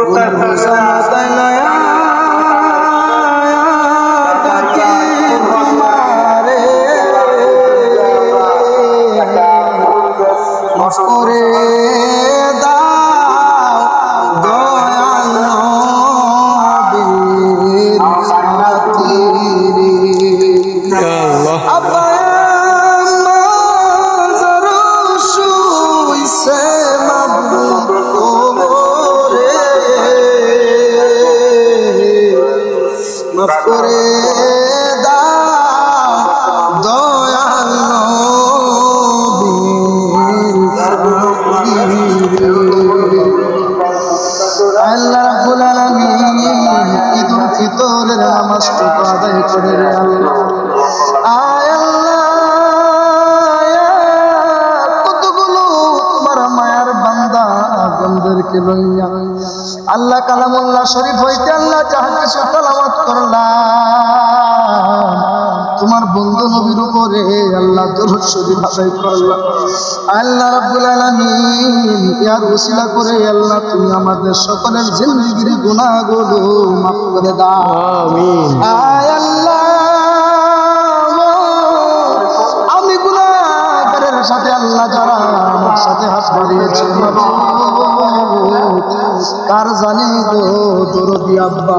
বন্ধু জানাতে নয়া ডাকি তোমারে মাফ করে দাও দয়াল নবীর খাতিরে আল্লাহ আব্বা মাফ করে দাও দয়াল নবীর আল্লাহ রাব্বুল আলামিন ঈদুল ফিতরের নামাজটুকু আদায় করে রে আল্লাহ আয় আল্লাহ কতগুলো তোমার মায়ার বান্দা গন্ধরকে লইয়া আল্লাহ কালামুল্লাহ শরীফ হইতে আল্লাহ যাহা কিছু তেলাওয়াত করলাম তোমার বন্ধু নবীর উপরে আল্লাহ দরুদ শরীফ আদায় করলাম আল্লাহ রাব্বুল আলামিন ইয়ার ওসিলা করে আল্লাহ তুমি আমাদের সকলের জিন্দেগীর গুনাহগুলো মাফ করে দাও আমিন আয় আল্লাহ আমি গুনাহগারের সাথে আল্লাহ যারা আমার সাথে হাত বাড়িয়েছে কার জানি গো দরদি আব্বা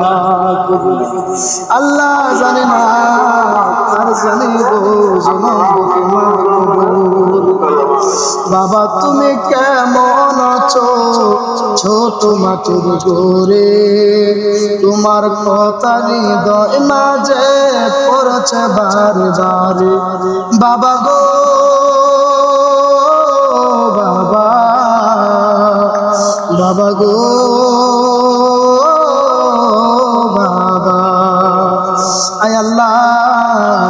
আল্লাহ জানে না কার জানি গো জনমকে মা বাবা তুমি কেমন আছো ছোট মাটির গোরে তোমার কথা হৃদয় মাঝে পড়ছে বারে বারে বাবা গো বাবা বাবা গো বাবা আয় আল্লাহ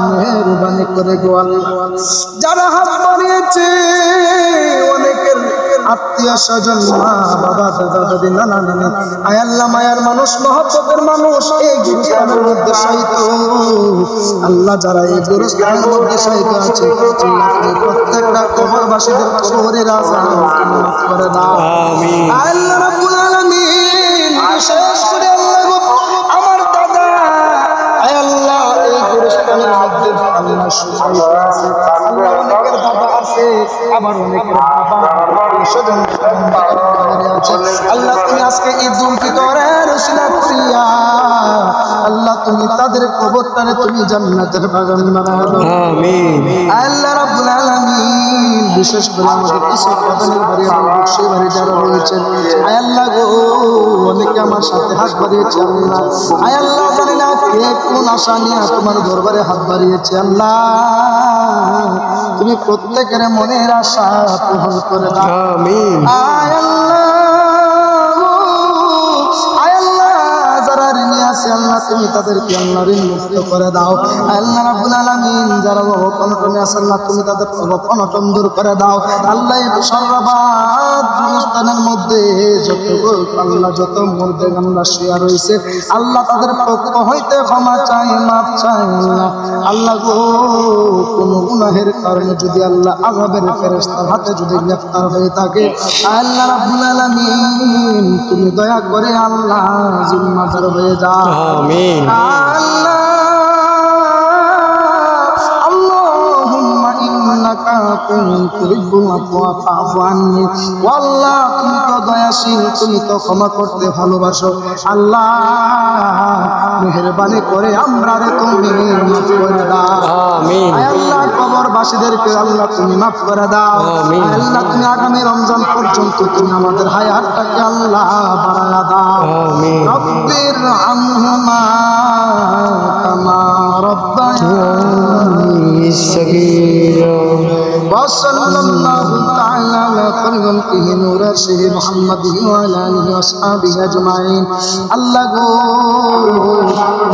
মেহেরবানি করে গো আল্লাহ যারা হাত বাড়িয়েছে অনেকের আত্মীয় স্বজন মা বাবা দাদা দাদি নানা নানি আয় আল্লাহ মায়ার মানুষ মহব্বতের মানুষ এই গুরুস্থানের মধ্যে শায়িত আল্লাহ যারা এই গুরুস্থানের মধ্যে শায়িত আছে প্রত্যেকটা কবরবাসীদের কবরের আযাব মাফ করে দাও আমিন আল্লাহ রাব্বুল আলামিন বিশেষ করে আল্লাহ আমার দাদা আয় আল্লাহ এই গুরুস্থানের মধ্যে আল্লাহ শায়িত আছে অনেকের বাবা আছে আবার অনেকের বাবা স্বজন আল্লাহ তুমি আজকে ঈদুল ফিতরের উসিলা করিয়া আল্লাহ তুমি তাদের কবরটারে তুমি জান্নাতের বাগান বানাও আমিন আল্লাহ রাব্বুল আলামিন বিশেষ করে আমাদের কিছু প্রধানের বাড়ি আমার সেই বাড়ি যারা রয়েছেন আয় আল্লাহ গো অনেকে আমার সাথে হাত বাড়িয়েছে আল্লাহ আয় আল্লাহ জানি না কে কোন আশা নিয়ে তোমার দরবারে হাত বাড়িয়েছে আল্লাহ তুমি প্রত্যেকের মনের আশা পূরণ করে দাও আমিন আয় আল্লাহ যারা ঋণী আছে আল্লাহ তুমি তাদেরকে আল্লাহ ঋণ মুক্ত করে দাও আল্লাহ রাব্বুল আলামিন যারা অনটনে আছে আল্লাহ তুমি তাদের অনটন দূর করে দাও আল্লাহ সর্বাবাদ গুরুস্থানের মধ্যে যত আল্লাহ যত মুর্দে গামলা শুয়া রয়েছে আল্লাহ তাদের পক্ষ হইতে ক্ষমা চাই মাফ চাই আল্লাহ আল্লাহ গো কোনো গুনাহের কারণে যদি আল্লাহ আযাবের ফেরেশতার হাতে যদি গ্রেফতার হয়ে থাকে আল্লাহ রাব্বুল আলামিন তুমি দয়া করে আল্লাহ জিম্মাদার হয়ে যাও আমিন আল্লাহ আল্লাহুম্মা ইন্নাকা তুহিব্বুল আফওয়া ফা'ফু আন্নি আল্লাহ তুমি তো দয়াশীল তুমি তো ক্ষমা করতে ভালোবাসো আল্লাহ মেহেরবানি করে আমরারে তুমি মাফ করে দাও আমিন আল্লাহ কবরবাসীদেরকে আল্লাহ তুমি মাফ করে দাও আমিন আল্লাহ তুমি আগামী রমজান পর্যন্ত তুমি আমাদের হায়াতটাকে আল্লাহ বাড়ায়া দাও আমিন রব্বির আমহুমা কামা রব্বায়ানি সগীরা ওয়া সাল্লাল্লাহু তাআলা আলা খালিলিহি নূর আরশিহি মুহাম্মাদিহি ওয়া আলা আলিহি ওয়া আসহাবিহি আজমাইন আল্লাহ গো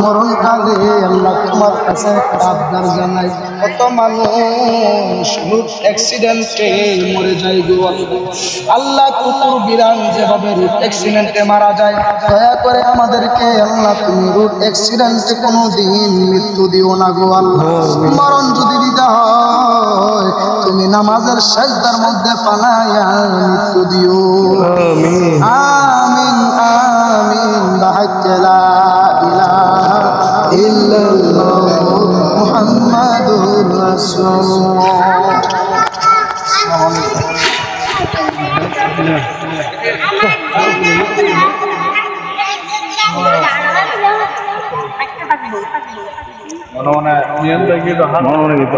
মরণকালে আল্লাহ তোমার কাছে আবদার জানাই কত মানুষ রোড অ্যাক্সিডেন্টে মরে যায় গো আল্লাহ কুকুর বিড়াল যেভাবে রোড অ্যাক্সিডেন্টে মারা যায় দয়া করে আমাদেরকে আল্লাহ তুমি রোড অ্যাক্সিডেন্টে কোনোদিন মৃত্যু দিও না গো আল্লাহ মরণ যদি দিতে হয় তুমি নামাজের সাজদার মধ্যে পানায়া মৃত্যু দিও আমিন আমিন mana nian lagi dah mana gitu